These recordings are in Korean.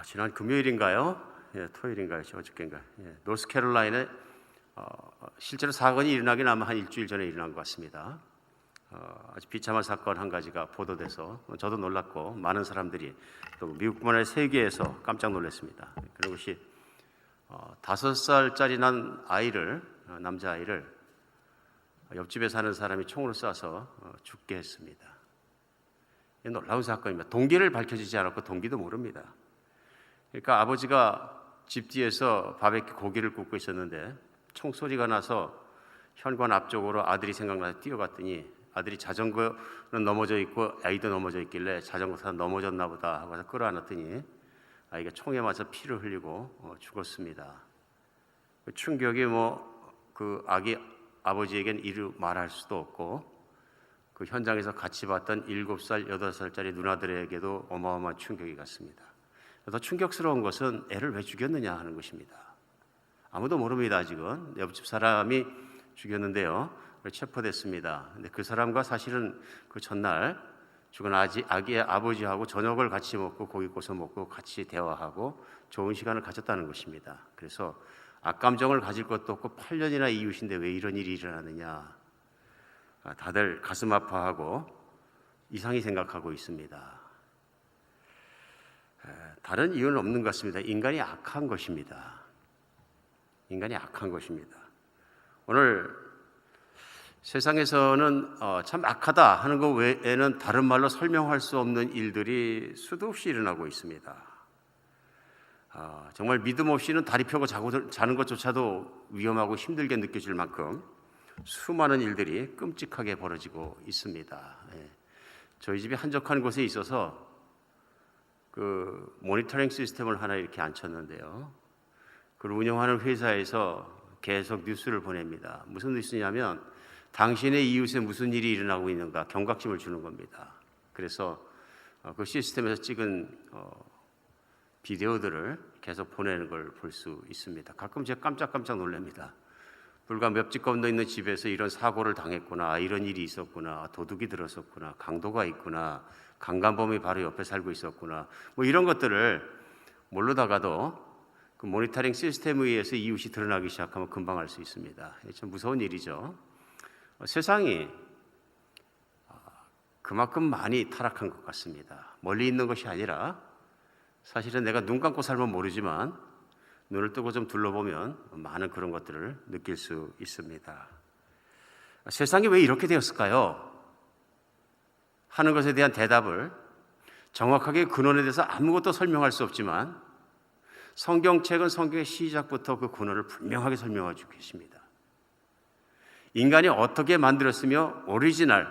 지난 금요일인가요? 토요일인가요? 어저께인가? 노스캐롤라인에 실제로 사건이 일어나긴 아마 한 일주일 전에 일어난 것 같습니다. 아주 비참한 사건 한 가지가 보도돼서 저도 놀랐고 많은 사람들이 또 미국뿐만 아니라 세계에서 깜짝 놀랐습니다. 그런 것이 5살짜리 난 아이를, 남자아이를 옆집에 사는 사람이 총으로 쏴서 죽게 했습니다. 놀라운 사건입니다. 동기를 밝혀지지 않았고 동기도 모릅니다. 그러니까 아버지가 집 뒤에서 바베큐 고기를 굽고 있었는데 총소리가 나서 현관 앞쪽으로 아들이 생각나서 뛰어갔더니 아들이 자전거는 넘어져 있고 아이도 넘어져 있길래 자전거 타다 넘어졌나 보다 하고 끌어안았더니 아이가 총에 맞아 피를 흘리고 죽었습니다. 그 충격이 그 아버지에겐 이루 말할 수도 없고 그 현장에서 같이 봤던 7살, 8살짜리 누나들에게도 어마어마한 충격이 갔습니다. 더 충격스러운 것은 애를 왜 죽였느냐 하는 것입니다. 아무도 모릅니다. 아직은 옆집 사람이 죽였는데요, 체포됐습니다. 근데 그 사람과 사실은 그 전날 죽은 아기의 아버지하고 저녁을 같이 먹고 고기 구워서 먹고 같이 대화하고 좋은 시간을 가졌다는 것입니다. 그래서 악감정을 가질 것도 없고 8년이나 이웃인데 왜 이런 일이 일어나느냐, 다들 가슴 아파하고 이상히 생각하고 있습니다. 다른 이유는 없는 것 같습니다. 인간이 악한 것입니다. 인간이 악한 것입니다. 오늘 세상에서는 참 악하다 하는 것 외에는 다른 말로 설명할 수 없는 일들이 수도 없이 일어나고 있습니다. 정말 믿음 없이는 다리 펴고 자는 것조차도 위험하고 힘들게 느껴질 만큼 수많은 일들이 끔찍하게 벌어지고 있습니다. 저희 집이 한적한 곳에 있어서 그 모니터링 시스템을 하나 이렇게 앉혔는데요, 그걸 운영하는 회사에서 계속 뉴스를 보냅니다. 무슨 뉴스냐면 당신의 이웃에 무슨 일이 일어나고 있는가 경각심을 주는 겁니다. 그래서 그 시스템에서 찍은 비디오들을 계속 보내는 걸 볼 수 있습니다. 가끔 제가 깜짝 놀랍니다. 불과 몇 집 건너 있는 집에서 이런 사고를 당했구나, 이런 일이 있었구나, 도둑이 들었었구나, 강도가 있구나, 강간범이 바로 옆에 살고 있었구나, 이런 것들을 모르다가도 그 모니터링 시스템에 의해서 이웃이 드러나기 시작하면 금방 알 수 있습니다. 참 무서운 일이죠. 세상이 그만큼 많이 타락한 것 같습니다. 멀리 있는 것이 아니라 사실은 내가 눈 감고 살면 모르지만 눈을 뜨고 좀 둘러보면 많은 그런 것들을 느낄 수 있습니다. 세상이 왜 이렇게 되었을까요? 하는 것에 대한 대답을 정확하게 근원에 대해서 아무것도 설명할 수 없지만 성경책은 성경의 시작부터 그 근원을 분명하게 설명해 주고 계십니다. 인간이 어떻게 만들었으며 오리지널,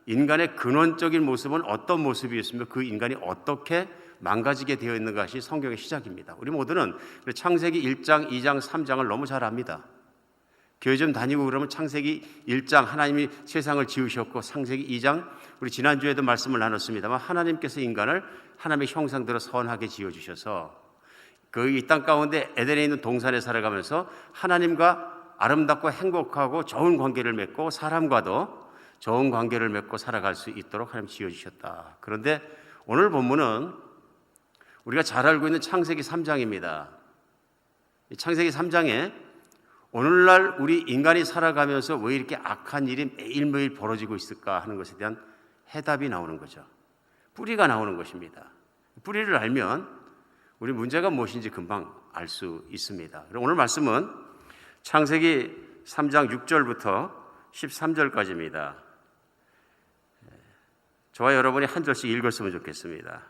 인간의 근원적인 모습은 어떤 모습이었으며 그 인간이 어떻게 망가지게 되어 있는 것이 성경의 시작입니다. 우리 모두는 창세기 1장, 2장, 3장을 너무 잘 압니다. 교회 좀 다니고 그러면 창세기 1장 하나님이 세상을 지으셨고, 창세기 2장 우리 지난주에도 말씀을 나눴습니다만 하나님께서 인간을 하나님의 형상대로 선하게 지어주셔서 그 이 땅 가운데 에덴에 있는 동산에 살아가면서 하나님과 아름답고 행복하고 좋은 관계를 맺고 사람과도 좋은 관계를 맺고 살아갈 수 있도록 하나님 지어주셨다. 그런데 오늘 본문은 우리가 잘 알고 있는 창세기 3장입니다. 창세기 3장에 오늘날 우리 인간이 살아가면서 왜 이렇게 악한 일이 매일매일 벌어지고 있을까 하는 것에 대한 해답이 나오는 거죠. 뿌리가 나오는 것입니다. 뿌리를 알면 우리 문제가 무엇인지 금방 알 수 있습니다. 오늘 말씀은 창세기 3장 6절부터 13절까지입니다. 저와 여러분이 한 절씩 읽었으면 좋겠습니다.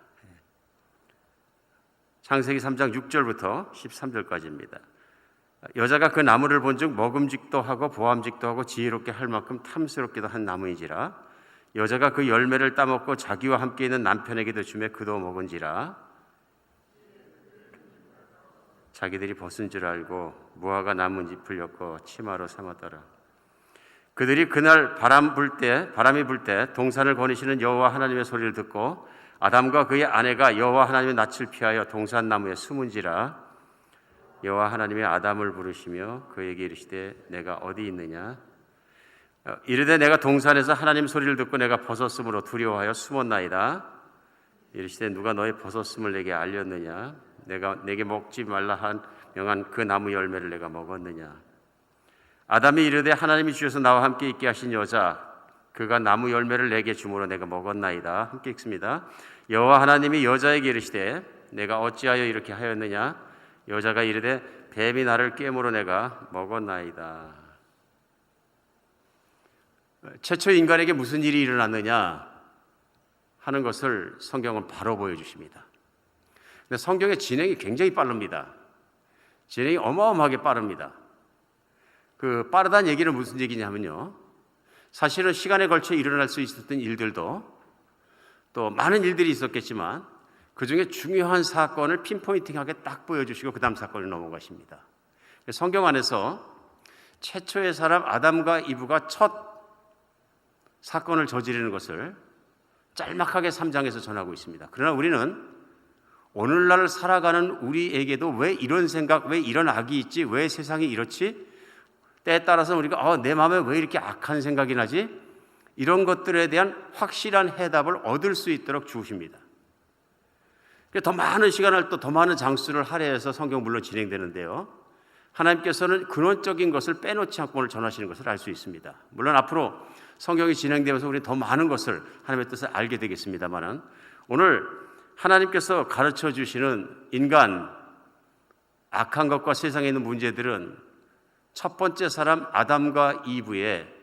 창세기 3장 6절부터 13절까지입니다. 여자가 그 나무를 본즉 먹음직도 하고 보암직도 하고 지혜롭게 할 만큼 탐스럽기도 한 나무인지라 여자가 그 열매를 따먹고 자기와 함께 있는 남편에게도 주매 그도 먹은지라 자기들이 벗은 줄 알고 무화과 나뭇잎을 엮어 치마로 삼았더라. 그들이 그날 바람이 불 때 동산을 거니시는 여호와 하나님의 소리를 듣고 아담과 그의 아내가 여호와 하나님의 낯을 피하여 동산 나무에 숨은지라 여호와 하나님이 아담을 부르시며 그에게 이르시되 내가 어디 있느냐 이르되 내가 동산에서 하나님 소리를 듣고 내가 벗었으므로 두려워하여 숨었나이다. 이르시되 누가 너의 벗었음을 내게 알렸느냐? 내가 내게 먹지 말라 한 명한 그 나무 열매를 내가 먹었느냐? 아담이 이르되 하나님이 주셔서 나와 함께 있게 하신 여자 그가 나무 열매를 내게 주므로 내가 먹었나이다. 함께 읽습니다. 여호와 하나님이 여자에게 이르시되 내가 어찌하여 이렇게 하였느냐? 여자가 이르되 뱀이 나를 깨므로 내가 먹었나이다. 최초 인간에게 무슨 일이 일어났느냐 하는 것을 성경은 바로 보여주십니다. 근데 성경의 진행이 굉장히 빠릅니다. 진행이 어마어마하게 빠릅니다. 그 빠르다는 얘기는 무슨 얘기냐면요, 사실은 시간에 걸쳐 일어날 수 있었던 일들도 또 많은 일들이 있었겠지만 그 중에 중요한 사건을 핀포인팅하게 딱 보여주시고 그 다음 사건을 넘어가십니다. 성경 안에서 최초의 사람 아담과 이브가 첫 사건을 저지르는 것을 짤막하게 3장에서 전하고 있습니다. 그러나 우리는 오늘날 살아가는 우리에게도 왜 이런 생각, 왜 이런 악이 있지, 왜 세상이 이렇지, 때에 따라서 우리가 내 마음에 왜 이렇게 악한 생각이 나지, 이런 것들에 대한 확실한 해답을 얻을 수 있도록 주십니다. 더 많은 시간을 또 더 많은 장수를 할애해서 성경 물론 진행되는데요, 하나님께서는 근원적인 것을 빼놓지 않고 오늘 전하시는 것을 알 수 있습니다. 물론 앞으로 성경이 진행되면서 우리 더 많은 것을 하나님의 뜻을 알게 되겠습니다만, 오늘 하나님께서 가르쳐 주시는 인간 악한 것과 세상에 있는 문제들은 첫 번째 사람 아담과 이브의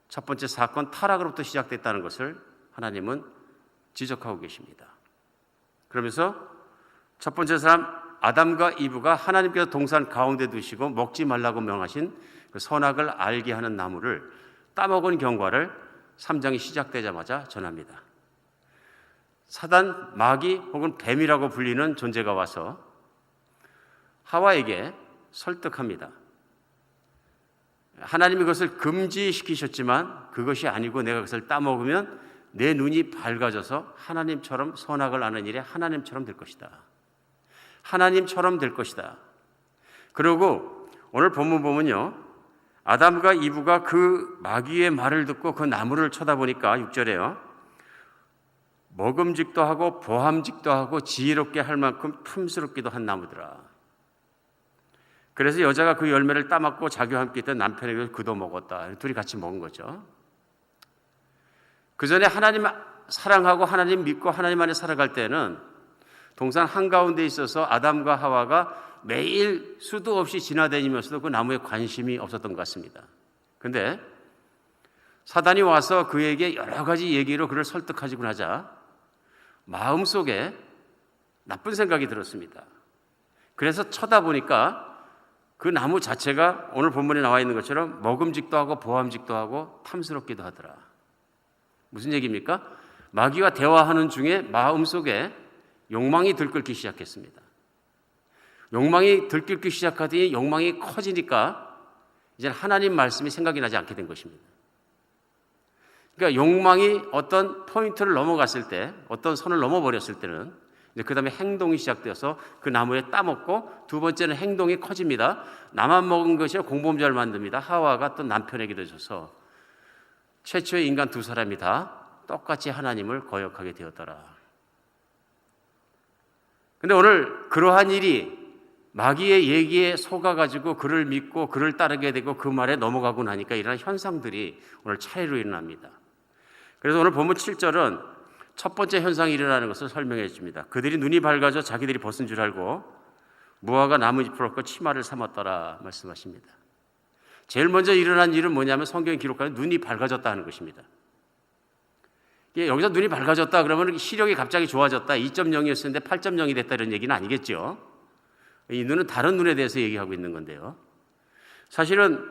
첫 번째 사건 타락으로부터 시작됐다는 것을 하나님은 지적하고 계십니다. 그러면서 첫 번째 사람 아담과 이브가 하나님께서 동산 가운데 두시고 먹지 말라고 명하신 그 선악을 알게 하는 나무를 따먹은 경과를 3장이 시작되자마자 전합니다. 사단, 마귀 혹은 뱀이라고 불리는 존재가 와서 하와에게 설득합니다. 하나님이 그것을 금지시키셨지만 그것이 아니고 내가 그것을 따먹으면 내 눈이 밝아져서 하나님처럼 선악을 아는 일에 하나님처럼 될 것이다. 하나님처럼 될 것이다. 그리고 오늘 본문 보면요, 아담과 이브가 그 마귀의 말을 듣고 그 나무를 쳐다보니까 6절에요, 먹음직도 하고 보함직도 하고 지혜롭게 할 만큼 틈스럽기도 한 나무더라. 그래서 여자가 그 열매를 따먹고 자기와 함께 있던 남편에게 그도 먹었다. 둘이 같이 먹은 거죠. 그 전에 하나님 사랑하고 하나님 믿고 하나님 안에 살아갈 때는 동산 한가운데 있어서 아담과 하와가 매일 수도 없이 지나다니면서도 그 나무에 관심이 없었던 것 같습니다. 그런데 사단이 와서 그에게 여러 가지 얘기로 그를 설득하지고 나자 마음속에 나쁜 생각이 들었습니다. 그래서 쳐다보니까 그 나무 자체가 오늘 본문에 나와 있는 것처럼 먹음직도 하고 보함직도 하고 탐스럽기도 하더라. 무슨 얘기입니까? 마귀와 대화하는 중에 마음속에 욕망이 들끓기 시작했습니다. 욕망이 들끓기 시작하더니 욕망이 커지니까 이제 하나님 말씀이 생각이 나지 않게 된 것입니다. 그러니까 욕망이 어떤 포인트를 넘어갔을 때, 어떤 선을 넘어버렸을 때는 이제 그 다음에 행동이 시작되어서 그 나무에 따먹고, 두 번째는 행동이 커집니다. 나만 먹은 것이 공범자를 만듭니다. 하와가 또 남편에게도 줘서 최초의 인간 두 사람이 다 똑같이 하나님을 거역하게 되었더라. 근데 오늘 그러한 일이 마귀의 얘기에 속아가지고 그를 믿고 그를 따르게 되고 그 말에 넘어가고 나니까 일어난 현상들이 오늘 차례로 일어납니다. 그래서 오늘 본문 7절은 첫 번째 현상이 일어나는 것을 설명해 줍니다. 그들이 눈이 밝아져 자기들이 벗은 줄 알고 무화과 나뭇잎을 얻고 치마를 삼았더라 말씀하십니다. 제일 먼저 일어난 일은 뭐냐면 성경에 기록하는 눈이 밝아졌다 하는 것입니다. 여기서 눈이 밝아졌다 그러면 시력이 갑자기 좋아졌다, 2.0이었는데 8.0이 됐다 이런 얘기는 아니겠죠. 이 눈은 다른 눈에 대해서 얘기하고 있는 건데요, 사실은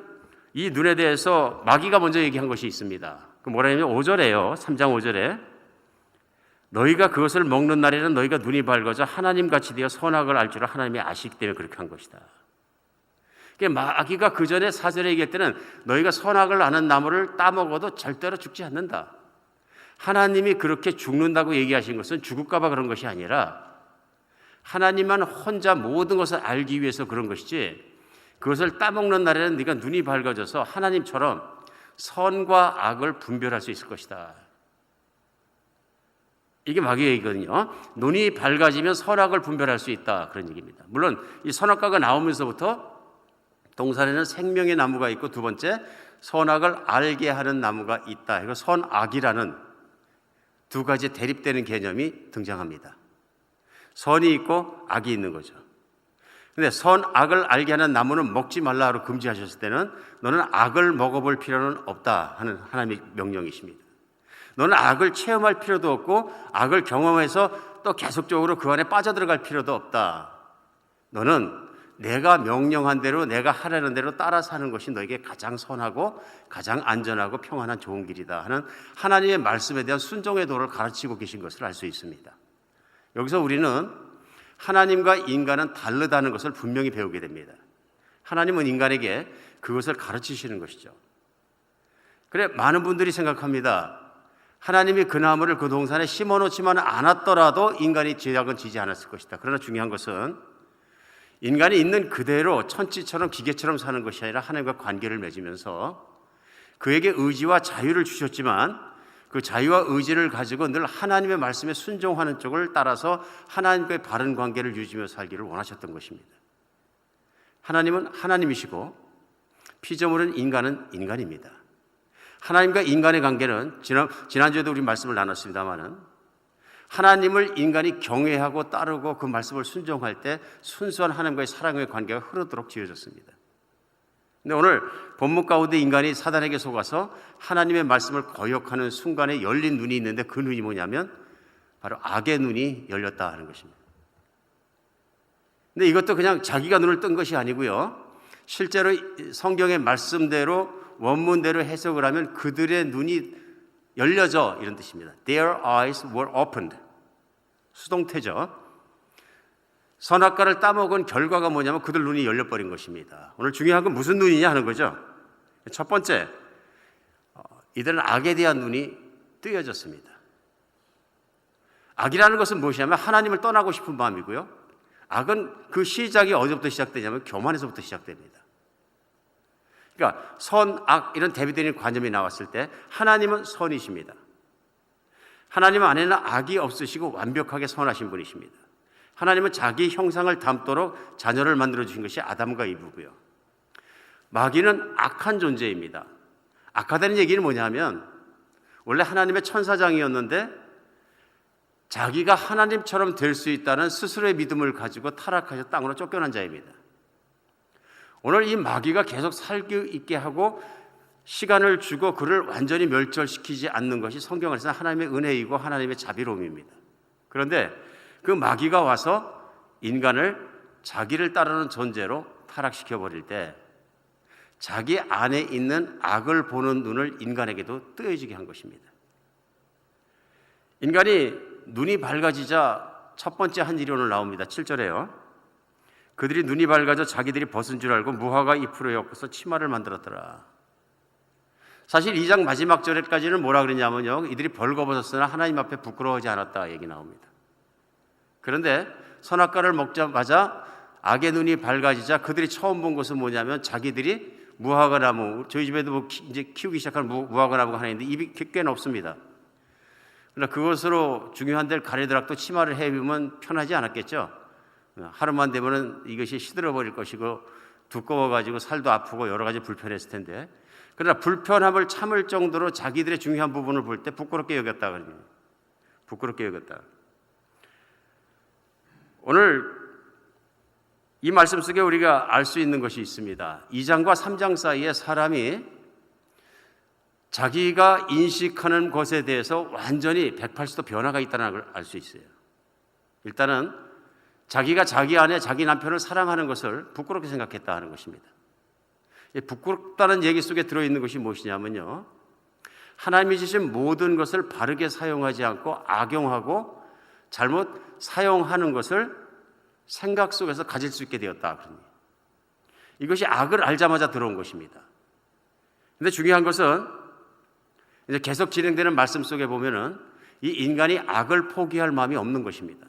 이 눈에 대해서 마귀가 먼저 얘기한 것이 있습니다. 그 뭐라냐면 5절에요. 3장 5절에 너희가 그것을 먹는 날에는 너희가 눈이 밝아져 하나님같이 되어 선악을 알 줄을 하나님이 아시기 때문에 그렇게 한 것이다. 마귀가 그 전에 4절에 얘기할 때는 너희가 선악을 아는 나무를 따먹어도 절대로 죽지 않는다. 하나님이 그렇게 죽는다고 얘기하신 것은 죽을까 봐 그런 것이 아니라 하나님만 혼자 모든 것을 알기 위해서 그런 것이지, 그것을 따먹는 날에는 네가 눈이 밝아져서 하나님처럼 선과 악을 분별할 수 있을 것이다. 이게 마귀의 얘기거든요. 눈이 밝아지면 선악을 분별할 수 있다, 그런 얘기입니다. 물론 이 선악과가 나오면서부터 동산에는 생명의 나무가 있고, 두 번째 선악을 알게 하는 나무가 있다. 이거 선악이라는 두 가지 대립되는 개념이 등장합니다. 선이 있고 악이 있는 거죠. 근데 선악을 알게 하는 나무는 먹지 말라고 금지하셨을 때는 너는 악을 먹어볼 필요는 없다 하는 하나님의 명령이십니다. 너는 악을 체험할 필요도 없고 악을 경험해서 또 계속적으로 그 안에 빠져들어갈 필요도 없다. 너는 내가 명령한 대로, 내가 하라는 대로 따라 사는 것이 너에게 가장 선하고 가장 안전하고 평안한 좋은 길이다 하는 하나님의 말씀에 대한 순종의 도를 가르치고 계신 것을 알 수 있습니다. 여기서 우리는 하나님과 인간은 다르다는 것을 분명히 배우게 됩니다. 하나님은 인간에게 그것을 가르치시는 것이죠. 그래, 많은 분들이 생각합니다. 하나님이 그 나무를 그 동산에 심어놓지만 않았더라도 인간이 죄악은 지지 않았을 것이다. 그러나 중요한 것은 인간이 있는 그대로 천지처럼 기계처럼 사는 것이 아니라 하나님과 관계를 맺으면서 그에게 의지와 자유를 주셨지만 그 자유와 의지를 가지고 늘 하나님의 말씀에 순종하는 쪽을 따라서 하나님과의 바른 관계를 유지하며 살기를 원하셨던 것입니다. 하나님은 하나님이시고 피조물은 인간은 인간입니다. 하나님과 인간의 관계는 지난주에도 우리 말씀을 나눴습니다마는 하나님을 인간이 경외하고 따르고 그 말씀을 순종할 때 순수한 하나님과의 사랑의 관계가 흐르도록 지어졌습니다. 근데 오늘 본문 가운데 인간이 사단에게 속아서 하나님의 말씀을 거역하는 순간에 열린 눈이 있는데 그 눈이 뭐냐면 바로 악의 눈이 열렸다 하는 것입니다. 근데 이것도 그냥 자기가 눈을 뜬 것이 아니고요. 실제로 성경의 말씀대로 원문대로 해석을 하면 그들의 눈이 열려져 이런 뜻입니다. Their eyes were opened. 수동태죠. 선악과를 따먹은 결과가 뭐냐면 그들 눈이 열려버린 것입니다. 오늘 중요한 건 무슨 눈이냐 하는 거죠. 첫 번째, 이들은 악에 대한 눈이 뜨여졌습니다. 악이라는 것은 무엇이냐면 하나님을 떠나고 싶은 마음이고요. 악은 그 시작이 어디서부터 시작되냐면 교만에서부터 시작됩니다. 그러니까 선, 악 이런 대비되는 관점이 나왔을 때 하나님은 선이십니다. 하나님 안에는 악이 없으시고 완벽하게 선하신 분이십니다. 하나님은 자기 형상을 담도록 자녀를 만들어 주신 것이 아담과 이브고요. 마귀는 악한 존재입니다. 악하다는 얘기는 뭐냐면 원래 하나님의 천사장이었는데 자기가 하나님처럼 될 수 있다는 스스로의 믿음을 가지고 타락하여 땅으로 쫓겨난 자입니다. 오늘 이 마귀가 계속 살기 있게 하고 시간을 주고 그를 완전히 멸절시키지 않는 것이 성경 안에서 하나님의 은혜이고 하나님의 자비로움입니다. 그런데 그 마귀가 와서 인간을 자기를 따르는 존재로 타락시켜버릴 때 자기 안에 있는 악을 보는 눈을 인간에게도 뜨여지게 한 것입니다. 인간이 눈이 밝아지자 첫 번째 한 일이 오늘 나옵니다. 7절에요. 그들이 눈이 밝아져 자기들이 벗은 줄 알고 무화과 잎으로 엮어서 치마를 만들었더라. 사실 2장 마지막 절에까지는 뭐라 그랬냐면요. 이들이 벌거벗었으나 하나님 앞에 부끄러워하지 않았다 얘기 나옵니다. 그런데 선악과를 먹자마자 악의 눈이 밝아지자 그들이 처음 본 것은 뭐냐면 자기들이 무화과 나무, 저희 집에도 뭐 이제 키우기 시작한 무화과 나무가 하나 있는데 잎이 꽤 높습니다. 그러나 그것으로 중요한 데를 가래드락도 치마를 해입으면 편하지 않았겠죠. 하루만 되면은 이것이 시들어버릴 것이고 두꺼워가지고 살도 아프고 여러 가지 불편했을 텐데 그러나 불편함을 참을 정도로 자기들의 중요한 부분을 볼 때 부끄럽게 여겼다 그럽니다. 부끄럽게 여겼다. 오늘 이 말씀 속에 우리가 알 수 있는 것이 있습니다. 2장과 3장 사이에 사람이 자기가 인식하는 것에 대해서 완전히 180도 변화가 있다는 걸 알 수 있어요. 일단은 자기가 자기 안에 자기 남편을 사랑하는 것을 부끄럽게 생각했다 하는 것입니다. 부끄럽다는 얘기 속에 들어있는 것이 무엇이냐면요. 하나님이 주신 모든 것을 바르게 사용하지 않고 악용하고 잘못 사용하는 것을 생각 속에서 가질 수 있게 되었다. 이것이 악을 알자마자 들어온 것입니다. 그런데 중요한 것은 이제 계속 진행되는 말씀 속에 보면은 이 인간이 악을 포기할 마음이 없는 것입니다.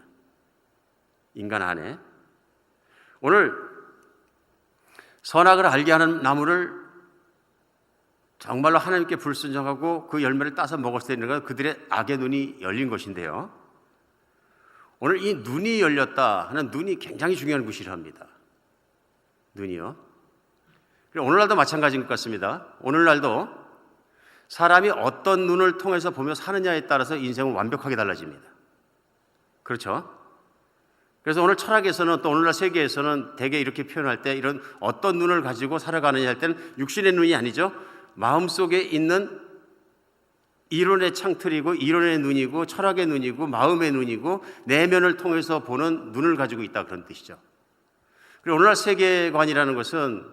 인간 안에. 오늘 선악을 알게 하는 나무를 정말로 하나님께 불순종하고 그 열매를 따서 먹었을 때 있는 건 그들의 악의 눈이 열린 것인데요. 오늘 이 눈이 열렸다 하는 눈이 굉장히 중요한 구실을 합니다. 눈이요. 오늘날도 마찬가지인 것 같습니다. 오늘날도 사람이 어떤 눈을 통해서 보며 사느냐에 따라서 인생은 완벽하게 달라집니다. 그렇죠? 그래서 오늘 철학에서는 또 오늘날 세계에서는 대개 이렇게 표현할 때 이런 어떤 눈을 가지고 살아가느냐 할 때는 육신의 눈이 아니죠. 마음속에 있는 이론의 창틀이고 이론의 눈이고 철학의 눈이고 마음의 눈이고 내면을 통해서 보는 눈을 가지고 있다, 그런 뜻이죠. 그리고 오늘날 세계관이라는 것은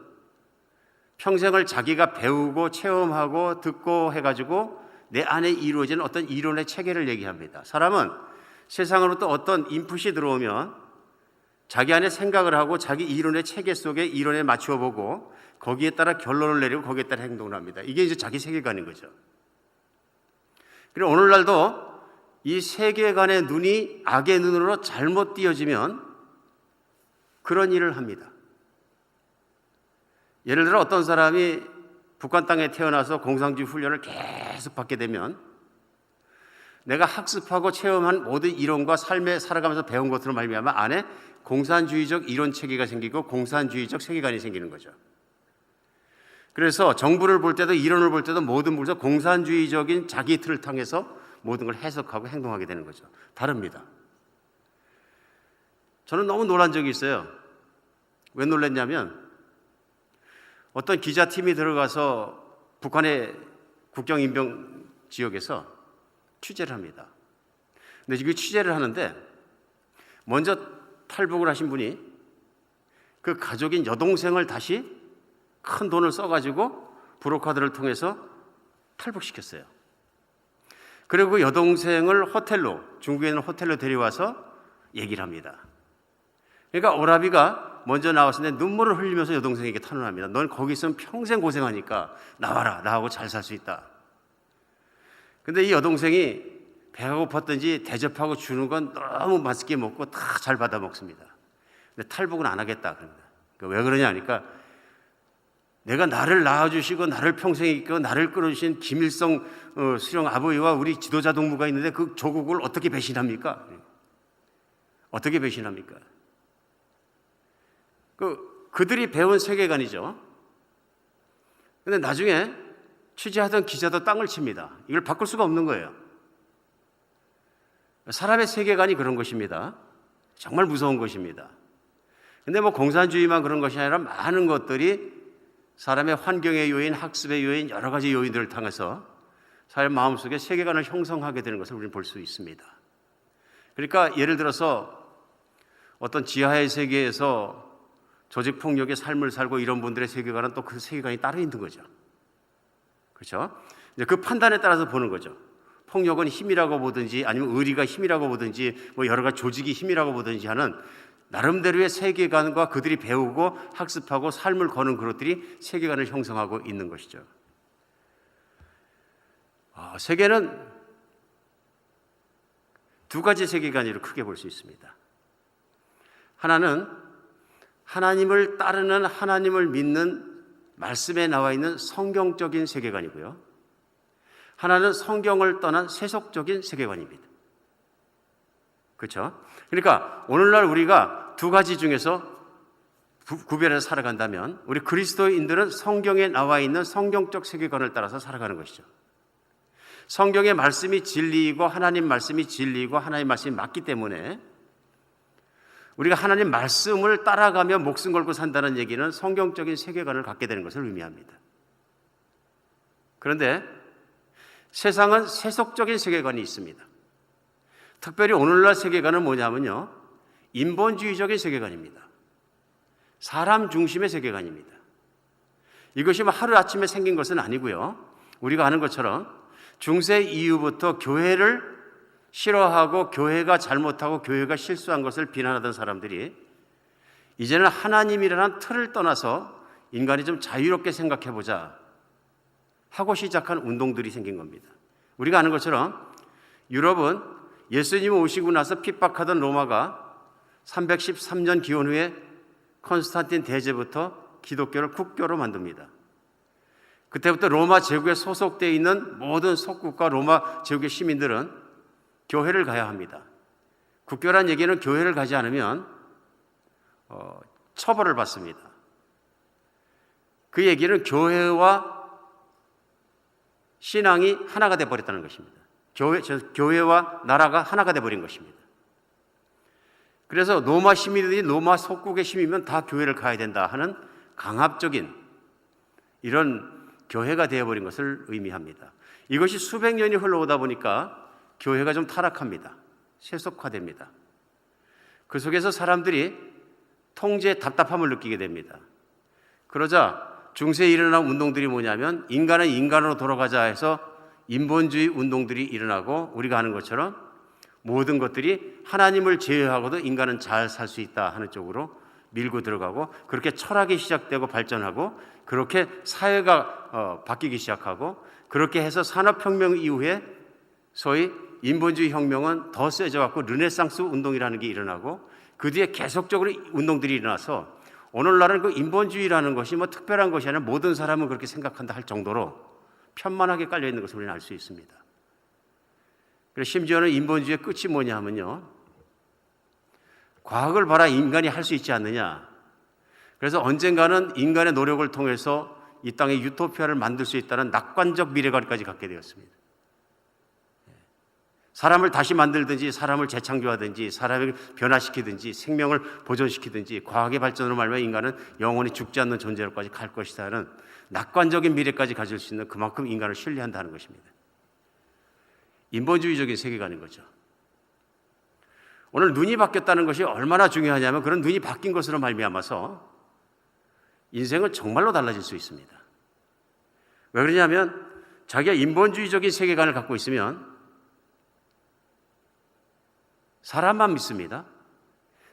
평생을 자기가 배우고 체험하고 듣고 해가지고 내 안에 이루어지는 어떤 이론의 체계를 얘기합니다. 사람은 세상으로부터 어떤 인풋이 들어오면 자기 안에 생각을 하고 자기 이론의 체계 속에 이론에 맞추어 보고 거기에 따라 결론을 내리고 거기에 따라 행동을 합니다. 이게 이제 자기 세계관인 거죠. 그리고 오늘날도 이 세계관의 눈이 악의 눈으로 잘못 띄어지면 그런 일을 합니다. 예를 들어 어떤 사람이 북한 땅에 태어나서 공산주의 훈련을 계속 받게 되면 내가 학습하고 체험한 모든 이론과 삶에 살아가면서 배운 것으로 말미암아 안에 공산주의적 이론 체계가 생기고 공산주의적 세계관이 생기는 거죠. 그래서 정부를 볼 때도 이론을 볼 때도 모든 부분에서 공산주의적인 자기 틀을 통해서 모든 걸 해석하고 행동하게 되는 거죠. 다릅니다. 저는 너무 놀란 적이 있어요. 왜 놀랐냐면 어떤 기자팀이 들어가서 북한의 국경인병 지역에서 취재를 합니다. 근데 그 취재를 하는데 먼저 탈북을 하신 분이 그 가족인 여동생을 다시 큰 돈을 써가지고 브로커들을 통해서 탈북시켰어요. 그리고 그 여동생을 호텔로, 중국에 있는 호텔로 데려와서 얘기를 합니다. 그러니까 오라비가 먼저 나왔을 때 눈물을 흘리면서 여동생에게 탄원합니다. 넌 거기 있으면 평생 고생하니까 나와라. 나하고 잘 살 수 있다. 근데 이 여동생이 배가 고팠든지 대접하고 주는 건 너무 맛있게 먹고 다 잘 받아 먹습니다. 근데 탈북은 안 하겠다. 그럽니다. 왜 그러냐 하니까 내가 나를 낳아주시고 나를 평생 있고 나를 끌어주신 김일성 수령 아버지와 우리 지도자 동무가 있는데 그 조국을 어떻게 배신합니까? 어떻게 배신합니까? 그들이 배운 세계관이죠. 근데 나중에 취재하던 기자도 땅을 칩니다. 이걸 바꿀 수가 없는 거예요. 사람의 세계관이 그런 것입니다. 정말 무서운 것입니다. 근데 공산주의만 그런 것이 아니라 많은 것들이 사람의 환경의 요인, 학습의 요인, 여러 가지 요인들을 통해서 사람 마음속에 세계관을 형성하게 되는 것을 우리는 볼 수 있습니다. 그러니까 예를 들어서 어떤 지하의 세계에서 조직폭력의 삶을 살고 이런 분들의 세계관은 또 그 세계관이 따로 있는 거죠. 그렇죠? 이제 그 판단에 따라서 보는 거죠. 폭력은 힘이라고 보든지 아니면 의리가 힘이라고 보든지 여러 가지 조직이 힘이라고 보든지 하는 나름대로의 세계관과 그들이 배우고 학습하고 삶을 거는 그것들이 세계관을 형성하고 있는 것이죠. 세계는 두 가지 세계관으로 크게 볼 수 있습니다. 하나는 하나님을 따르는, 하나님을 믿는 말씀에 나와 있는 성경적인 세계관이고요. 하나는 성경을 떠난 세속적인 세계관입니다. 그렇죠? 그러니까 오늘날 우리가 두 가지 중에서 구별해서 살아간다면 우리 그리스도인들은 성경에 나와 있는 성경적 세계관을 따라서 살아가는 것이죠. 성경의 말씀이 진리이고 하나님 말씀이 진리이고 하나님 말씀이 맞기 때문에 우리가 하나님 말씀을 따라가며 목숨 걸고 산다는 얘기는 성경적인 세계관을 갖게 되는 것을 의미합니다. 그런데 세상은 세속적인 세계관이 있습니다. 특별히 오늘날 세계관은 뭐냐면요, 인본주의적인 세계관입니다. 사람 중심의 세계관입니다. 이것이 하루아침에 생긴 것은 아니고요, 우리가 아는 것처럼 중세 이후부터 교회를 싫어하고 교회가 잘못하고 교회가 실수한 것을 비난하던 사람들이 이제는 하나님이라는 틀을 떠나서 인간이 좀 자유롭게 생각해보자 하고 시작한 운동들이 생긴 겁니다. 우리가 아는 것처럼 유럽은 예수님 오시고 나서 핍박하던 로마가 313년 기원 후에 콘스탄틴 대제부터 기독교를 국교로 만듭니다. 그때부터 로마 제국에 소속되어 있는 모든 속국과 로마 제국의 시민들은 교회를 가야 합니다. 국교란 얘기는 교회를 가지 않으면 처벌을 받습니다. 그 얘기는 교회와 신앙이 하나가 되어버렸다는 것입니다. 교회와 나라가 하나가 되어버린 것입니다. 그래서 로마 시민들이 로마 속국의 시민이면 다 교회를 가야 된다 하는 강압적인 이런 교회가 되어버린 것을 의미합니다. 이것이 수백 년이 흘러오다 보니까 교회가 좀 타락합니다. 세속화됩니다. 그 속에서 사람들이 통제의 답답함을 느끼게 됩니다. 그러자 중세에 일어난 운동들이 뭐냐면 인간은 인간으로 돌아가자 해서 인본주의 운동들이 일어나고 우리가 아는 것처럼 모든 것들이 하나님을 제외하고도 인간은 잘 살 수 있다 하는 쪽으로 밀고 들어가고 그렇게 철학이 시작되고 발전하고 그렇게 사회가 바뀌기 시작하고 그렇게 해서 산업혁명 이후에 소위 인본주의 혁명은 더 세져갖고 르네상스 운동이라는 게 일어나고 그 뒤에 계속적으로 운동들이 일어나서 오늘날은 그 인본주의라는 것이 뭐 특별한 것이 아니라 모든 사람은 그렇게 생각한다 할 정도로 편만하게 깔려있는 것을 우리는 알 수 있습니다. 그래서 심지어는 인본주의의 끝이 뭐냐 하면요, 과학을 봐라 인간이 할 수 있지 않느냐. 그래서 언젠가는 인간의 노력을 통해서 이 땅에 유토피아를 만들 수 있다는 낙관적 미래관까지 갖게 되었습니다. 사람을 다시 만들든지 사람을 재창조하든지 사람을 변화시키든지 생명을 보존시키든지 과학의 발전으로 말미암아 인간은 영원히 죽지 않는 존재로까지 갈 것이다는 낙관적인 미래까지 가질 수 있는 그만큼 인간을 신뢰한다는 것입니다. 인본주의적인 세계관인 거죠. 오늘 눈이 바뀌었다는 것이 얼마나 중요하냐면 그런 눈이 바뀐 것으로 말미암아서 인생은 정말로 달라질 수 있습니다. 왜 그러냐면 자기가 인본주의적인 세계관을 갖고 있으면 사람만 믿습니다.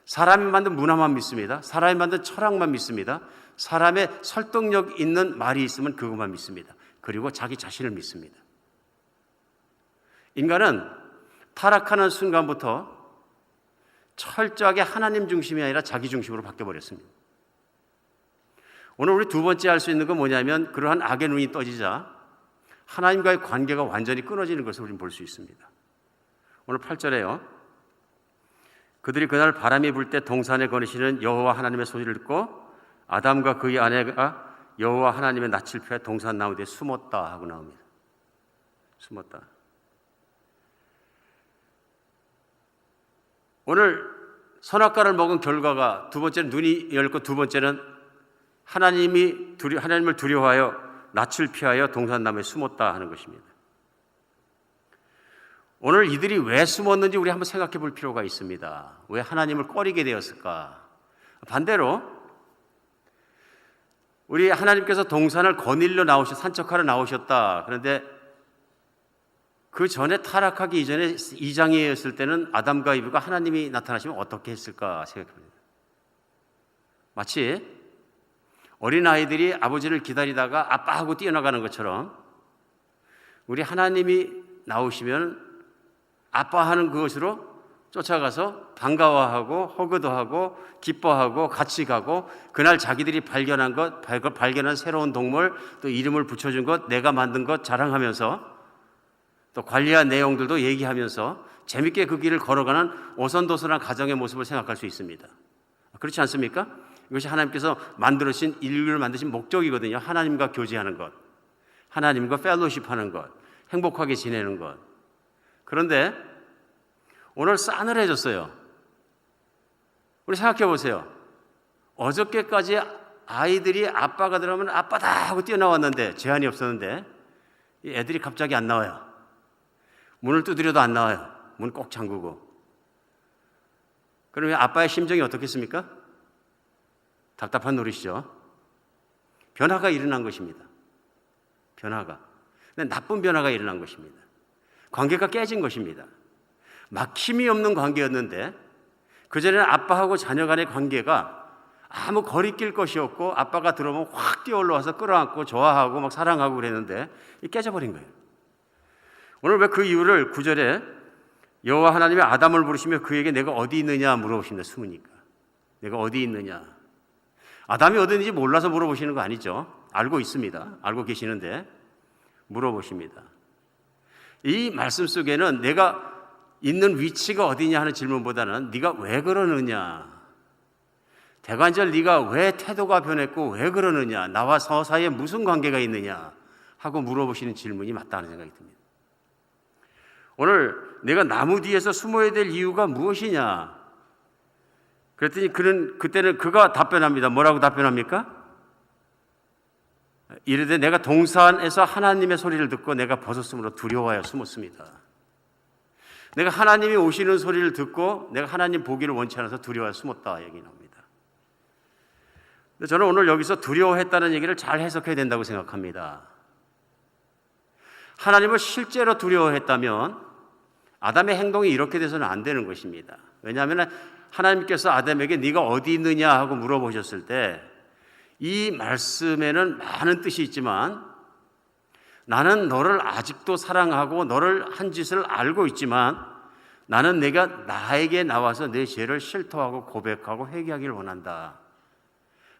사람이 만든 문화만 믿습니다. 사람이 만든 철학만 믿습니다. 사람의 설득력 있는 말이 있으면 그것만 믿습니다. 그리고 자기 자신을 믿습니다. 인간은 타락하는 순간부터 철저하게 하나님 중심이 아니라 자기 중심으로 바뀌어버렸습니다. 오늘 우리 두 번째 할 수 있는 건 뭐냐면 그러한 악의 눈이 떠지자 하나님과의 관계가 완전히 끊어지는 것을 우리는 볼 수 있습니다. 오늘 8절에요. 그들이 그날 바람이 불 때 동산에 거니시는 여호와 하나님의 소리를 듣고 아담과 그의 아내가 여호와 하나님의 낯을 피해 동산 나무 뒤에 숨었다 하고 나옵니다. 숨었다. 오늘 선악과를 먹은 결과가 두 번째는 눈이 열고 두 번째는 하나님을 두려워하여 낯을 피하여 동산 나무에 숨었다 하는 것입니다. 오늘 이들이 왜 숨었는지 우리 한번 생각해 볼 필요가 있습니다. 왜 하나님을 꺼리게 되었을까? 반대로 우리 하나님께서 동산을 거닐러 산책하러 나오셨다. 그런데 그 전에 타락하기 이전에 이장이었을 때는 아담과 이브가 하나님이 나타나시면 어떻게 했을까 생각해 봅니다. 마치 어린아이들이 아버지를 기다리다가 아빠하고 뛰어나가는 것처럼 우리 하나님이 나오시면 아빠하는 그것으로 쫓아가서 반가워하고 호기도하고 기뻐하고 같이 가고 그날 자기들이 발견한 새로운 동물 또 이름을 붙여준 것 내가 만든 것 자랑하면서 또 관리한 내용들도 얘기하면서 재밌게 그 길을 걸어가는 오선도선한 가정의 모습을 생각할 수 있습니다. 그렇지 않습니까? 이것이 하나님께서 만들어주신 인류를 만드신 목적이거든요. 하나님과 교제하는 것, 하나님과 펠로십하는 것, 행복하게 지내는 것. 그런데 오늘 싸늘해졌어요. 우리 생각해 보세요. 어저께까지 아이들이 아빠가 들어오면 아빠다 하고 뛰어나왔는데 제한이 없었는데 이 애들이 갑자기 안 나와요. 문을 두드려도 안 나와요. 문 꼭 잠그고. 그러면 아빠의 심정이 어떻겠습니까? 답답한 노릇이죠. 변화가 일어난 것입니다. 변화가. 근데 나쁜 변화가 일어난 것입니다. 관계가 깨진 것입니다. 막힘이 없는 관계였는데 그전에는 아빠하고 자녀 간의 관계가 아무 거리낄 것이 없고 아빠가 들어오면 확 뛰어올라와서 끌어안고 좋아하고 막 사랑하고 그랬는데 깨져버린 거예요. 오늘 왜 그 이유를 9절에 여호와 하나님이 아담을 부르시며 그에게 내가 어디 있느냐 물어보십니다. 숨으니까. 내가 어디 있느냐. 아담이 어디 있는지 몰라서 물어보시는 거 아니죠. 알고 있습니다. 알고 계시는데 물어보십니다. 이 말씀 속에는 내가 있는 위치가 어디냐 하는 질문보다는 네가 왜 그러느냐, 대관절 네가 왜 태도가 변했고 왜 그러느냐, 나와 서 사이에 무슨 관계가 있느냐 하고 물어보시는 질문이 맞다는 생각이 듭니다. 오늘 내가 나무 뒤에서 숨어야 될 이유가 무엇이냐 그랬더니 그때는 그가 답변합니다. 뭐라고 답변합니까? 이르되 내가 동산에서 하나님의 소리를 듣고 내가 벗었으므로 두려워하여 숨었습니다. 내가 하나님이 오시는 소리를 듣고 내가 하나님 보기를 원치 않아서 두려워하여 숨었다 얘기 나옵니다. 근데 저는 오늘 여기서 두려워했다는 얘기를 잘 해석해야 된다고 생각합니다. 하나님을 실제로 두려워했다면 아담의 행동이 이렇게 돼서는 안 되는 것입니다. 왜냐하면 하나님께서 아담에게 네가 어디 있느냐 하고 물어보셨을 때 이 말씀에는 많은 뜻이 있지만 나는 너를 아직도 사랑하고 너를 한 짓을 알고 있지만 나는 내가 나에게 나와서 내 죄를 실토하고 고백하고 회개하기를 원한다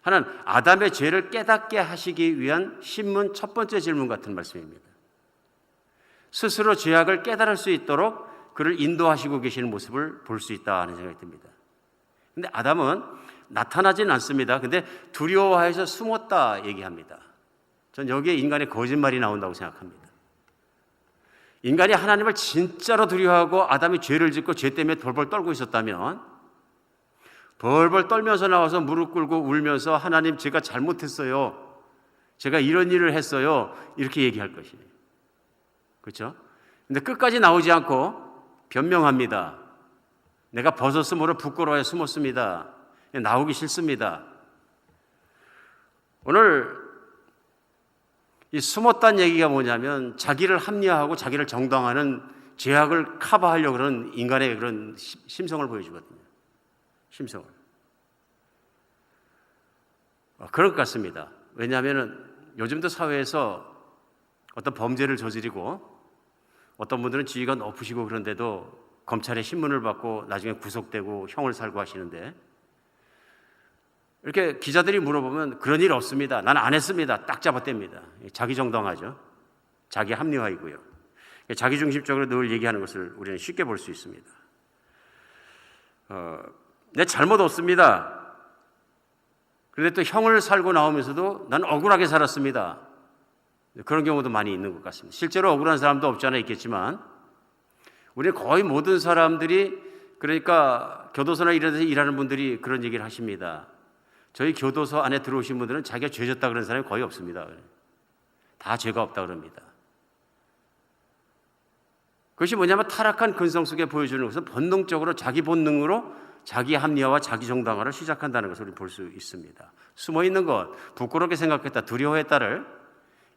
하는 아담의 죄를 깨닫게 하시기 위한 신문 첫 번째 질문 같은 말씀입니다. 스스로 죄악을 깨달을 수 있도록 그를 인도하시고 계시는 모습을 볼 수 있다 하는 생각이 듭니다. 근데 아담은 나타나진 않습니다. 근데 두려워해서 숨었다 얘기합니다. 전 여기에 인간의 거짓말이 나온다고 생각합니다. 인간이 하나님을 진짜로 두려워하고 아담이 죄를 짓고 죄 때문에 벌벌 떨고 있었다면 벌벌 떨면서 나와서 무릎 꿇고 울면서 하나님 제가 잘못했어요. 제가 이런 일을 했어요. 이렇게 얘기할 것이에요. 그렇죠? 근데 끝까지 나오지 않고 변명합니다. 내가 벗었으므로 부끄러워해 숨었습니다. 나오기 싫습니다. 오늘 이 숨었다는 얘기가 뭐냐면 자기를 합리화하고 자기를 정당화하는 죄악을 커버하려고 그러는 인간의 그런 심성을 보여주거든요. 심성을. 그럴 것 같습니다. 왜냐하면 요즘도 사회에서 어떤 범죄를 저지르고 어떤 분들은 지위가 높으시고 그런데도 검찰의 신문을 받고 나중에 구속되고 형을 살고 하시는데 이렇게 기자들이 물어보면 그런 일 없습니다. 난 안 했습니다. 딱 잡아댑니다. 자기 정당화죠. 자기 합리화이고요. 자기 중심적으로 늘 얘기하는 것을 우리는 쉽게 볼 수 있습니다. 내 잘못 없습니다. 그런데 또 형을 살고 나오면서도 난 억울하게 살았습니다. 그런 경우도 많이 있는 것 같습니다. 실제로 억울한 사람도 없지 않아 있겠지만 우리는 거의 모든 사람들이 그러니까 교도소나 이런 데서 일하는 분들이 그런 얘기를 하십니다. 저희 교도소 안에 들어오신 분들은 자기가 죄졌다 그런 사람이 거의 없습니다. 다 죄가 없다 그럽니다. 그것이 뭐냐면 타락한 근성 속에 보여주는 것은 본능적으로 자기 본능으로 자기 합리화와 자기 정당화를 시작한다는 것을 볼 수 있습니다. 숨어있는 것, 부끄럽게 생각했다, 두려워했다를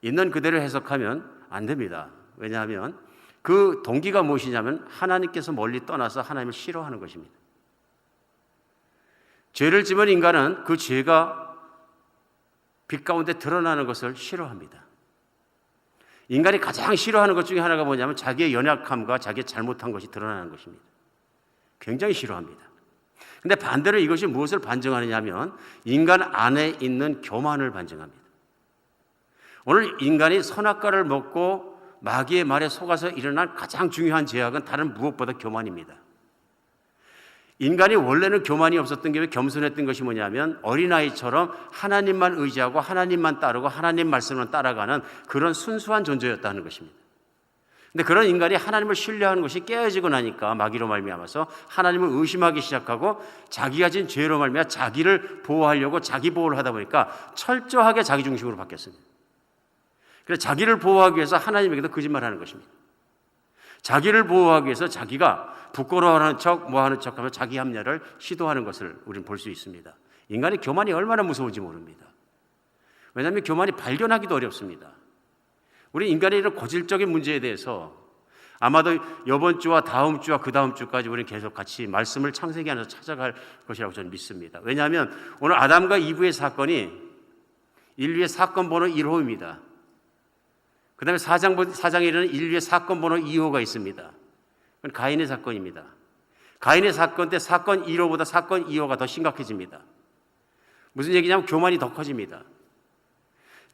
있는 그대로 해석하면 안 됩니다. 왜냐하면 그 동기가 무엇이냐면 하나님께서 멀리 떠나서 하나님을 싫어하는 것입니다. 죄를 지은 인간은 그 죄가 빛 가운데 드러나는 것을 싫어합니다. 인간이 가장 싫어하는 것 중에 하나가 뭐냐면 자기의 연약함과 자기의 잘못한 것이 드러나는 것입니다. 굉장히 싫어합니다. 근데 반대로 이것이 무엇을 반증하느냐 하면 인간 안에 있는 교만을 반증합니다. 오늘 인간이 선악과를 먹고 마귀의 말에 속아서 일어난 가장 중요한 죄악은 다른 무엇보다 교만입니다. 인간이 원래는 교만이 없었던 게 왜 겸손했던 것이 뭐냐면 어린아이처럼 하나님만 의지하고 하나님만 따르고 하나님 말씀을 따라가는 그런 순수한 존재였다는 것입니다. 근데 그런 인간이 하나님을 신뢰하는 것이 깨어지고 나니까 마귀로 말미암아서 하나님을 의심하기 시작하고 자기가 진 죄로 말미암아 자기를 보호하려고 자기 보호를 하다 보니까 철저하게 자기 중심으로 바뀌었습니다. 그래서 자기를 보호하기 위해서 하나님에게도 거짓말하는 것입니다. 자기를 보호하기 위해서 자기가 부끄러워하는 척, 뭐하는 척하며 자기 합리화를 시도하는 것을 우리는 볼 수 있습니다. 인간의 교만이 얼마나 무서운지 모릅니다. 왜냐하면 교만이 발견하기도 어렵습니다. 우리 인간의 이런 고질적인 문제에 대해서 아마도 이번 주와 다음 주와 그 다음 주까지 우리는 계속 같이 말씀을 창세기 안에서 찾아갈 것이라고 저는 믿습니다. 왜냐하면 오늘 아담과 이브의 사건이 인류의 사건 번호 1호입니다. 그 다음에 사장에 이르는 인류의 사건 번호 2호가 있습니다. 그건 가인의 사건입니다. 가인의 사건 때 사건 1호보다 사건 2호가 더 심각해집니다. 무슨 얘기냐면 교만이 더 커집니다.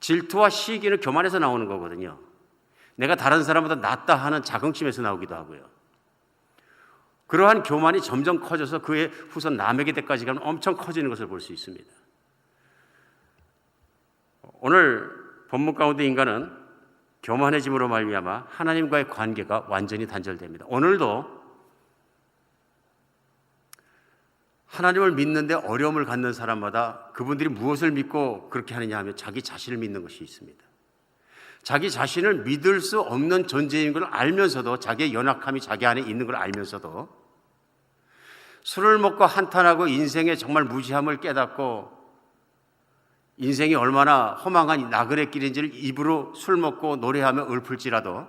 질투와 시기는 교만에서 나오는 거거든요. 내가 다른 사람보다 낫다 하는 자긍심에서 나오기도 하고요. 그러한 교만이 점점 커져서 그의 후손 라멕의 때까지 가면 엄청 커지는 것을 볼 수 있습니다. 오늘 본문 가운데 인간은 교만해짐으로 말미암아 하나님과의 관계가 완전히 단절됩니다. 오늘도 하나님을 믿는데 어려움을 갖는 사람마다 그분들이 무엇을 믿고 그렇게 하느냐 하면 자기 자신을 믿는 것이 있습니다. 자기 자신을 믿을 수 없는 존재인 걸 알면서도, 자기의 연약함이 자기 안에 있는 걸 알면서도 술을 먹고 한탄하고 인생의 정말 무지함을 깨닫고 인생이 얼마나 허망한 나그네 길인지를 입으로 술 먹고 노래하며 읊을지라도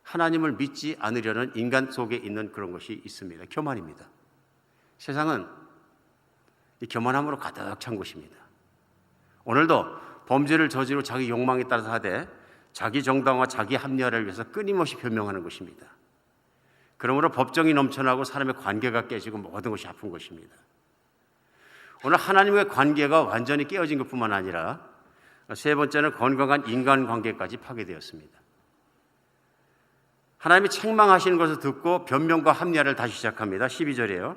하나님을 믿지 않으려는 인간 속에 있는 그런 것이 있습니다. 교만입니다. 세상은 이 교만함으로 가득 찬 곳입니다. 오늘도 범죄를 저지르고 자기 욕망에 따라서 하되 자기 정당화, 자기 합리화를 위해서 끊임없이 변명하는 것입니다. 그러므로 법정이 넘쳐나고 사람의 관계가 깨지고 모든 것이 아픈 것입니다. 오늘 하나님의 관계가 완전히 깨어진 것뿐만 아니라 세 번째는 건강한 인간관계까지 파괴되었습니다. 하나님이 책망하시는 것을 듣고 변명과 합리화를 다시 시작합니다. 12절이에요.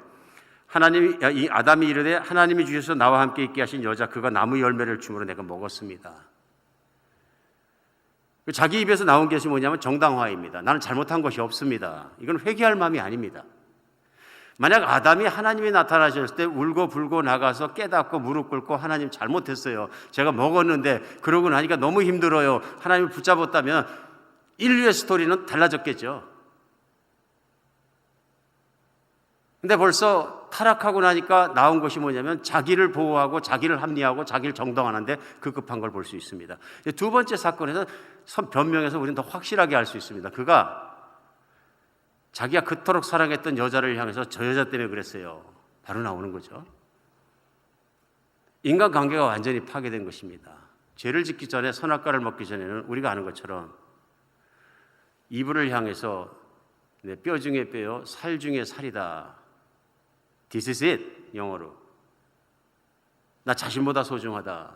아담이 이르되 하나님이 주셔서 나와 함께 있게 하신 여자 그가 나무 열매를 주므로 내가 먹었습니다. 자기 입에서 나온 것이 뭐냐면 정당화입니다. 나는 잘못한 것이 없습니다. 이건 회개할 마음이 아닙니다. 만약 아담이 하나님이 나타나셨을 때 울고 불고 나가서 깨닫고 무릎 꿇고 하나님 잘못했어요. 제가 먹었는데 그러고 나니까 너무 힘들어요. 하나님을 붙잡았다면 인류의 스토리는 달라졌겠죠. 근데 벌써 타락하고 나니까 나온 것이 뭐냐면 자기를 보호하고 자기를 합리화하고 자기를 정당화하는데 급급한 걸 볼 수 있습니다. 두 번째 사건에서 변명해서 우리는 더 확실하게 알 수 있습니다. 그가 자기가 그토록 사랑했던 여자를 향해서 저 여자 때문에 그랬어요. 바로 나오는 거죠. 인간관계가 완전히 파괴된 것입니다. 죄를 짓기 전에 선악과를 먹기 전에는 우리가 아는 것처럼 이불을 향해서 뼈 중에 뼈요, 살 중에 살이다. This is it, 영어로. 나 자신보다 소중하다.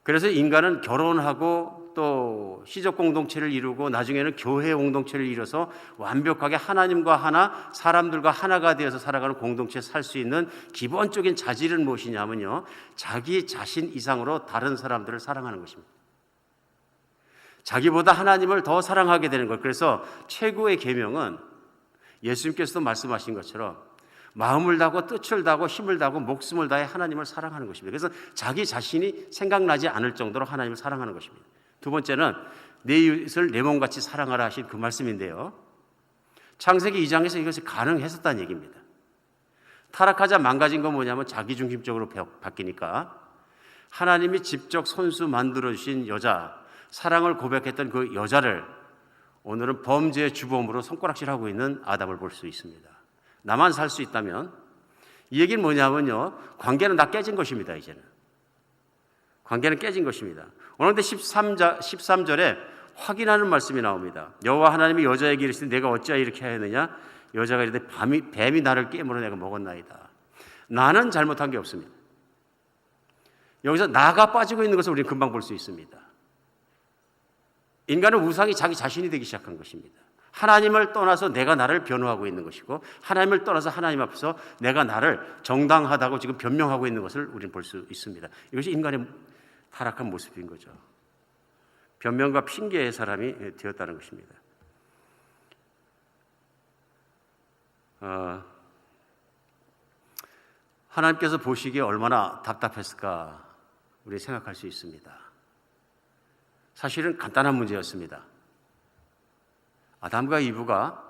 그래서 인간은 결혼하고 또 시적 공동체를 이루고 나중에는 교회 공동체를 이뤄서 완벽하게 하나님과 하나, 사람들과 하나가 되어서 살아가는 공동체에 살 수 있는 기본적인 자질은 무엇이냐면요, 자기 자신 이상으로 다른 사람들을 사랑하는 것입니다. 자기보다 하나님을 더 사랑하게 되는 것. 그래서 최고의 계명은 예수님께서도 말씀하신 것처럼 마음을 다하고 뜻을 다하고 힘을 다하고 목숨을 다해 하나님을 사랑하는 것입니다. 그래서 자기 자신이 생각나지 않을 정도로 하나님을 사랑하는 것입니다. 두 번째는 내 이웃을 내 몸같이 사랑하라 하신 그 말씀인데요, 창세기 2장에서 이것이 가능했었다는 얘기입니다. 타락하자 망가진 건 뭐냐면 자기중심적으로 바뀌니까 하나님이 직접 손수 만들어주신 여자, 사랑을 고백했던 그 여자를 오늘은 범죄의 주범으로 손가락질하고 있는 아담을 볼 수 있습니다. 나만 살 수 있다면, 이 얘기는 뭐냐면요, 관계는 다 깨진 것입니다. 이제는 관계는 깨진 것입니다. 오늘 13절에 확인하는 말씀이 나옵니다. 여호와 하나님이 여자에게 이르시되 내가 어찌하여 이렇게 하였느냐? 여자가 이르되 뱀이 나를 깨물어 내가 먹었나이다. 나는 잘못한 게 없습니다. 여기서 나가 빠지고 있는 것을 우리는 금방 볼 수 있습니다. 인간은 우상이 자기 자신이 되기 시작한 것입니다. 하나님을 떠나서 내가 나를 변호하고 있는 것이고, 하나님을 떠나서 하나님 앞에서 내가 나를 정당하다고 지금 변명하고 있는 것을 우리는 볼 수 있습니다. 이것이 인간의 타락한 모습인 거죠. 변명과 핑계의 사람이 되었다는 것입니다. 하나님께서 보시기에 얼마나 답답했을까 우리 생각할 수 있습니다. 사실은 간단한 문제였습니다. 아담과 이브가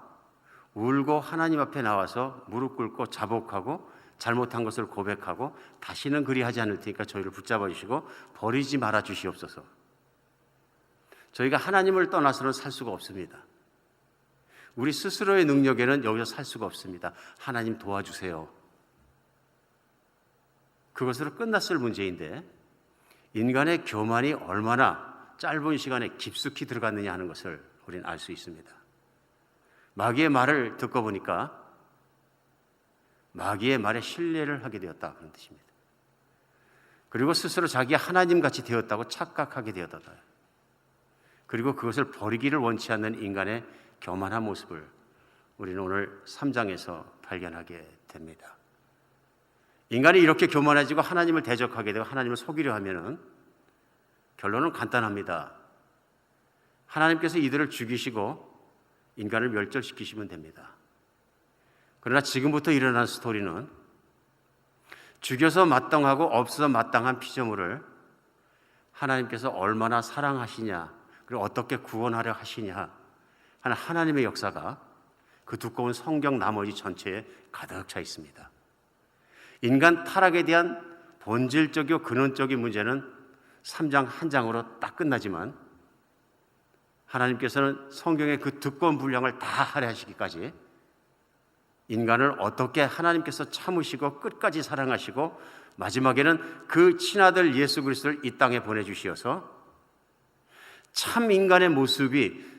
울고 하나님 앞에 나와서 무릎 꿇고 자복하고 잘못한 것을 고백하고 다시는 그리하지 않을 테니까 저희를 붙잡아 주시고 버리지 말아 주시옵소서. 저희가 하나님을 떠나서는 살 수가 없습니다. 우리 스스로의 능력에는 여기서 살 수가 없습니다. 하나님 도와주세요. 그것으로 끝났을 문제인데, 인간의 교만이 얼마나 짧은 시간에 깊숙이 들어갔느냐 하는 것을 우리는 알 수 있습니다. 마귀의 말을 듣고 보니까 마귀의 말에 신뢰를 하게 되었다, 그런 뜻입니다. 그리고 스스로 자기가 하나님같이 되었다고 착각하게 되었다. 그리고 그것을 버리기를 원치 않는 인간의 교만한 모습을 우리는 오늘 3장에서 발견하게 됩니다. 인간이 이렇게 교만해지고 하나님을 대적하게 되고 하나님을 속이려 하면은 결론은 간단합니다. 하나님께서 이들을 죽이시고 인간을 멸절시키시면 됩니다. 그러나 지금부터 일어난 스토리는 죽여서 마땅하고 없어서 마땅한 피조물을 하나님께서 얼마나 사랑하시냐, 그리고 어떻게 구원하려 하시냐 하는 하나님의 역사가 그 두꺼운 성경 나머지 전체에 가득 차 있습니다. 인간 타락에 대한 본질적이고 근원적인 문제는 3장 한 장으로 딱 끝나지만 하나님께서는 성경의 그 두꺼운 분량을 다 할애하시기까지 인간을 어떻게 하나님께서 참으시고 끝까지 사랑하시고 마지막에는 그 친아들 예수 그리스도를 이 땅에 보내주시어서 참 인간의 모습이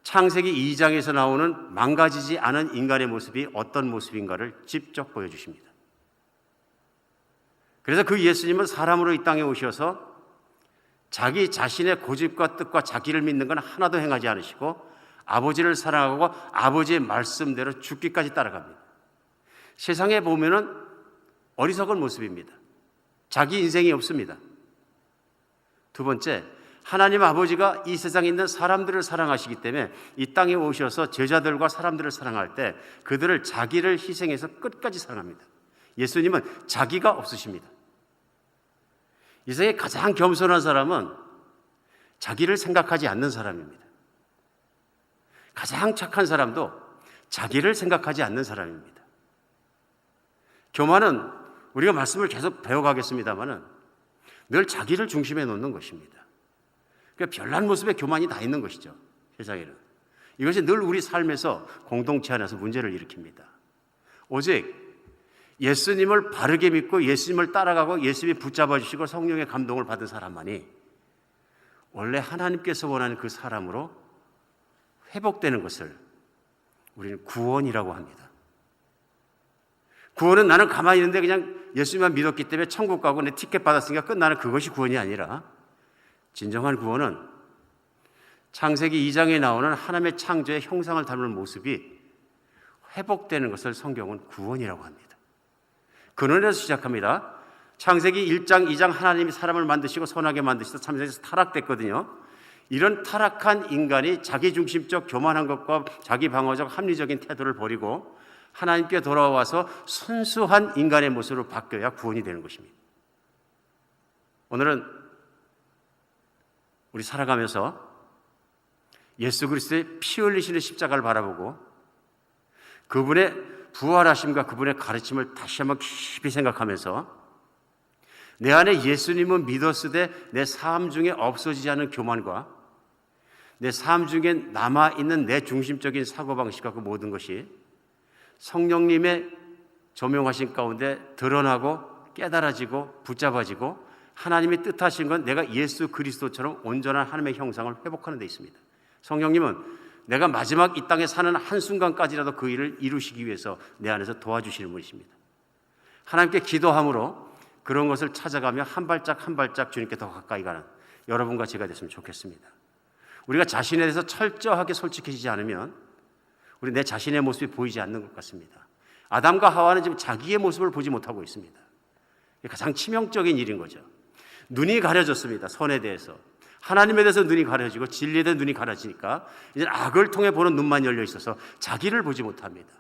창세기 2장에서 나오는 망가지지 않은 인간의 모습이 어떤 모습인가를 직접 보여주십니다. 그래서 그 예수님은 사람으로 이 땅에 오셔서 자기 자신의 고집과 뜻과 자기를 믿는 건 하나도 행하지 않으시고 아버지를 사랑하고 아버지의 말씀대로 죽기까지 따라갑니다. 세상에 보면은 어리석은 모습입니다. 자기 인생이 없습니다. 두 번째, 하나님 아버지가 이 세상에 있는 사람들을 사랑하시기 때문에 이 땅에 오셔서 제자들과 사람들을 사랑할 때 그들을 자기를 희생해서 끝까지 사랑합니다. 예수님은 자기가 없으십니다. 이 세상에 가장 겸손한 사람은 자기를 생각하지 않는 사람입니다. 가장 착한 사람도 자기를 생각하지 않는 사람입니다. 교만은 우리가 말씀을 계속 배워가겠습니다마는 늘 자기를 중심에 놓는 것입니다. 그러니까 별난 모습의 교만이 다 있는 것이죠. 세상에는. 이것이 늘 우리 삶에서 공동체 안에서 문제를 일으킵니다. 오직 예수님을 바르게 믿고 예수님을 따라가고 예수님이 붙잡아 주시고 성령의 감동을 받은 사람만이 원래 하나님께서 원하는 그 사람으로 회복되는 것을 우리는 구원이라고 합니다. 구원은 나는 가만히 있는데 그냥 예수님만 믿었기 때문에 천국 가고 내 티켓 받았으니까 끝나는 그것이 구원이 아니라 진정한 구원은 창세기 2장에 나오는 하나님의 창조의 형상을 담는 모습이 회복되는 것을 성경은 구원이라고 합니다. 근원에서 시작합니다. 창세기 1장, 2장 하나님이 사람을 만드시고 선하게 만드시다 참에서 타락됐거든요. 이런 타락한 인간이 자기중심적 교만한 것과 자기 방어적 합리적인 태도를 버리고 하나님께 돌아와서 순수한 인간의 모습으로 바뀌어야 구원이 되는 것입니다. 오늘은 우리 살아가면서 예수 그리스도의 피 흘리시는 십자가를 바라보고 그분의 부활하심과 그분의 가르침을 다시 한번 깊이 생각하면서 내 안에 예수님은 믿었으되 내 삶 중에 없어지지 않은 교만과 내 삶 중에 남아있는 내 중심적인 사고방식과 그 모든 것이 성령님의 조명하신 가운데 드러나고 깨달아지고 붙잡아지고 하나님이 뜻하신 건 내가 예수 그리스도처럼 온전한 하나님의 형상을 회복하는 데 있습니다. 성령님은 내가 마지막 이 땅에 사는 한순간까지라도 그 일을 이루시기 위해서 내 안에서 도와주시는 분이십니다. 하나님께 기도함으로 그런 것을 찾아가며 한 발짝 한 발짝 주님께 더 가까이 가는 여러분과 제가 됐으면 좋겠습니다. 우리가 자신에 대해서 철저하게 솔직해지지 않으면 우리 내 자신의 모습이 보이지 않는 것 같습니다. 아담과 하와는 지금 자기의 모습을 보지 못하고 있습니다. 이게 가장 치명적인 일인 거죠. 눈이 가려졌습니다. 선에 대해서. 하나님에 대해서 눈이 가려지고 진리에 대해서 눈이 가려지니까 이제 악을 통해 보는 눈만 열려 있어서 자기를 보지 못합니다.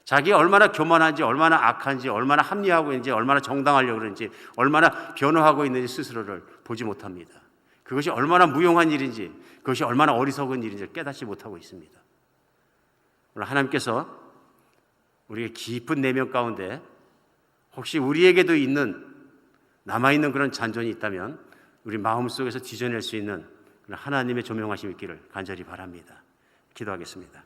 자기가 얼마나 교만한지, 얼마나 악한지, 얼마나 합리하고 있는지, 얼마나 정당하려고 그러는지, 얼마나 변호하고 있는지 스스로를 보지 못합니다. 그것이 얼마나 무용한 일인지, 그것이 얼마나 어리석은 일인지 깨닫지 못하고 있습니다. 오늘 하나님께서 우리의 깊은 내면 가운데 혹시 우리에게도 있는 남아있는 그런 잔존이 있다면 우리 마음속에서 뒤져낼 수 있는 하나님의 조명하심 있기를 간절히 바랍니다. 기도하겠습니다.